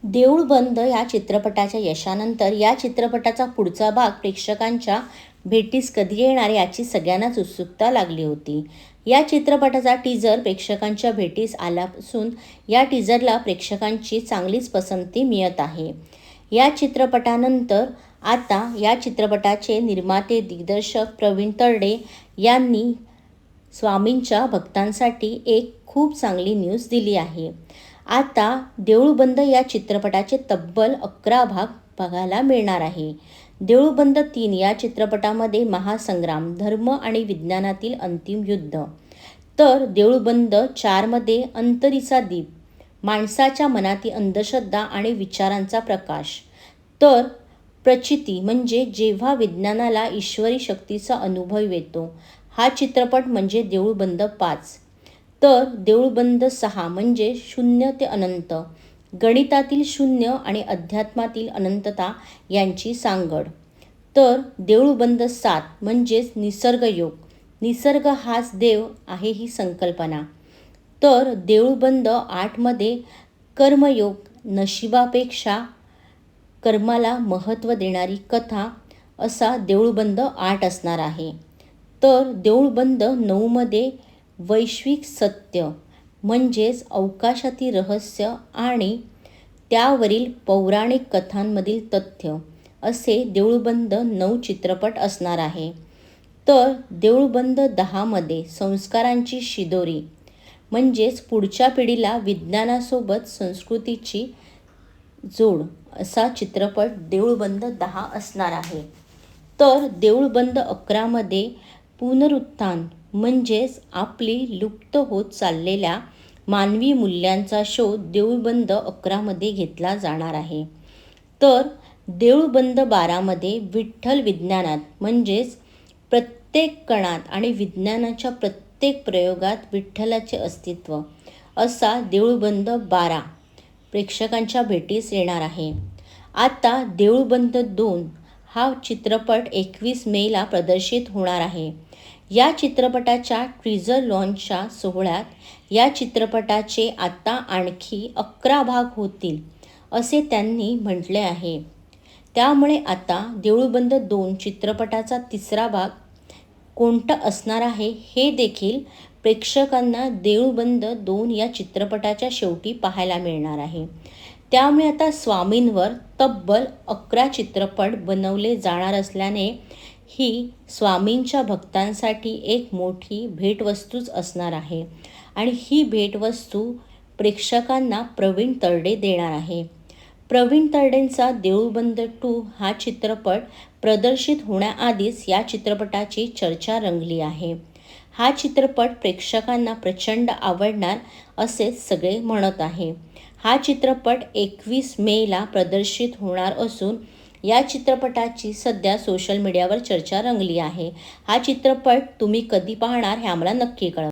देऊळ बंद या चित्रपटाच्या यशानंतर या चित्रपटाचा पुढचा भाग प्रेक्षकांच्या भेटीस कधी येणार याची सगळ्यांनाच उत्सुकता लागली होती. या चित्रपटाचा टीजर प्रेक्षकांच्या भेटीस आला असून या टीजरला प्रेक्षकांची चांगलीच पसंती मिळत आहे. या चित्रपटानंतर आता या चित्रपटाचे निर्माते दिग्दर्शक प्रवीण तरडे यांनी स्वामींच्या भक्तांसाठी एक खूप चांगली न्यूज दिली आहे. आता देऊळ बंद या चित्रपटाचे तब्बल 11 भाग बघायला मिळणार आहे. देऊळ बंद 3 या चित्रपटामध्ये महासंग्राम, धर्म आणि विज्ञानातील अंतिम युद्ध, तर देऊळ बंद 4 मध्ये अंतरीचा दीप, माणसाच्या मनातील अंधश्रद्धा आणि विचारांचा प्रकाश, तर प्रचिती म्हणजे जेव्हा विज्ञानाला ईश्वरी शक्तीचा अनुभव येतो, हा चित्रपट म्हणजे देऊळ बंद 5, तर देऊळ बंद 6 म्हणजे शून्य ते अनंत, गणितातील शून्य आणि अध्यात्मातील अनंतता यांची सांगड, तर देऊळ बंद 7 म्हणजेच निसर्गयोग, निसर्ग हाच देव आहे ही संकल्पना, तर देऊळ बंद 8 मध्ये कर्मयोग, नशिबापेक्षा कर्माला महत्त्व देणारी कथा असा देऊळ बंद 8 असणार आहे, तर देऊळ बंद 9 मध्ये वैश्विक सत्य म्हणजेच अवकाशातील रहस्य आणि त्यावरील पौराणिक कथांमधील तथ्य असे देऊळ बंद 9 चित्रपट असणार आहे, तर देऊळ बंद 10 मध्ये संस्कारांची शिदोरी म्हणजेच पुढच्या पिढीला विज्ञानासोबत संस्कृतीची जोड असा चित्रपट देऊळ बंद 10 असणार आहे, तर देऊळ बंद 11 मध्ये पुनरुत्थान म्हणजेच आपली लुप्त होत चाललेल्या मानवी मूल्यांचा शोध देऊळ बंद 11 मध्ये घेतला जाणार आहे, तर देऊळ बंद 12 मध्ये विठ्ठल विज्ञानात म्हणजेच प्रत्येक कणात आणि विज्ञानाच्या प्रत्येक प्रयोगात विठ्ठलाचे अस्तित्व असा देऊळ बंद 12 प्रेक्षकांच्या भेटीस येणार आहे. आता देऊळ बंद 2 हा चित्रपट 21 मेला प्रदर्शित होणार आहे. या चित्रपटाच्या टीजर लॉन्चच्या सोहळ्यात या चित्रपटाचे आता आणखी 11 भाग होतील असे त्यांनी म्हटले आहे. त्यामुळे आता देऊळ बंद 2 चित्रपटाचा तिसरा भाग कोणता असणार आहे हे देखील प्रेक्षकांना देऊळ बंद 2 या चित्रपटाच्या शेवटी पाहायला मिळणार आहे. त्यामुळे आता स्वामींवर तब्बल 11 चित्रपट बनवले जाणार असल्याने ही स्वामींच्या भक्तांसाठी एक मोठी भेटवस्तूच असणार आहे आणि ही भेटवस्तू प्रेक्षकांना प्रवीण तरडे देणार आहे. प्रवीण तरडेंचा देऊळ बंद 2 हा चित्रपट प्रदर्शित होण्याआधीच या चित्रपटाची चर्चा रंगली आहे. हा चित्रपट प्रेक्षकांना प्रचंड आवडणार असे सगळे म्हणत आहे. हा चित्रपट 21 मेला प्रदर्शित होणार असून या चित्रपटाची सध्या सोशल मीडियावर चर्चा रंगली आहे. हा चित्रपट तुम्ही कधी पाहणार हे आम्हाला नक्की कळवा.